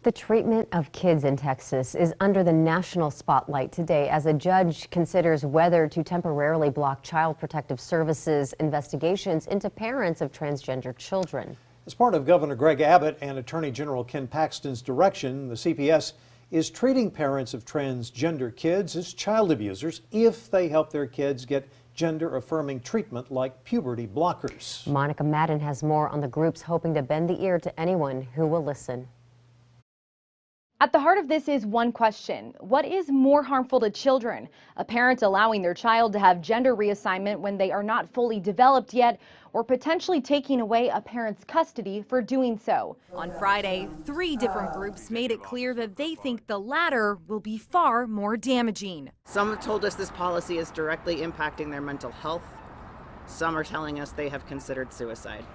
The treatment of kids in Texas is under the national spotlight today as a judge considers whether to temporarily block Child Protective Services investigations into parents of transgender children. As part of Governor Greg Abbott and Attorney General Ken Paxton's direction, the CPS is treating parents of transgender kids as child abusers if they help their kids get gender-affirming treatment like puberty blockers. Monica Madden has more on the groups hoping to bend the ear to anyone who will listen. At the heart of this is one question. What is more harmful to children? A parent allowing their child to have gender reassignment when they are not fully developed yet, or potentially taking away a parent's custody for doing so? On Friday, 3 different groups made it clear that they think the latter will be far more damaging. Some have told us this policy is directly impacting their mental health. Some are telling us they have considered suicide.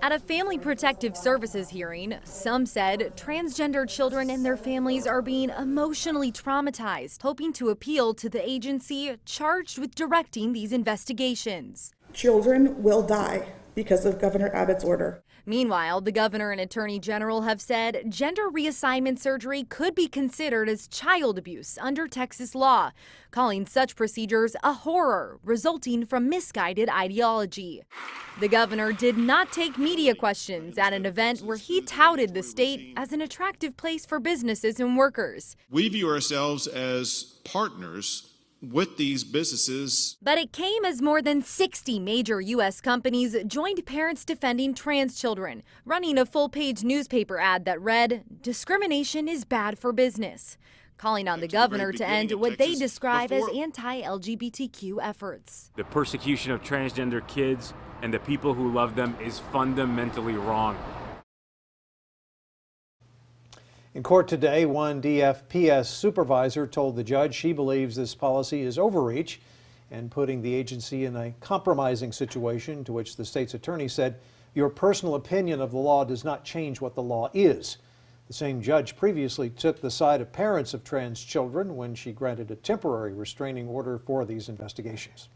At a Family Protective Services hearing, some said transgender children and their families are being emotionally traumatized, hoping to appeal to the agency charged with directing these investigations. Children will die because of Governor Abbott's order. Meanwhile, the governor and attorney general have said gender reassignment surgery could be considered as child abuse under Texas law, calling such procedures a horror resulting from misguided ideology. The governor did not take media questions at an event where he touted the state as an attractive place for businesses and workers. We view ourselves as partners with these businesses. But it came as more than 60 major U.S. companies joined parents defending trans children, running a full-page newspaper ad that read, "Discrimination is bad for business," calling on the governor to end what they describe as anti-LGBTQ efforts. The persecution of transgender kids and the people who love them is fundamentally wrong. In court today, one DFPS supervisor told the judge she believes this policy is overreach and putting the agency in a compromising situation, to which the state's attorney said, "Your personal opinion of the law does not change what the law is." The same judge previously took the side of parents of trans children when she granted a temporary restraining order for these investigations.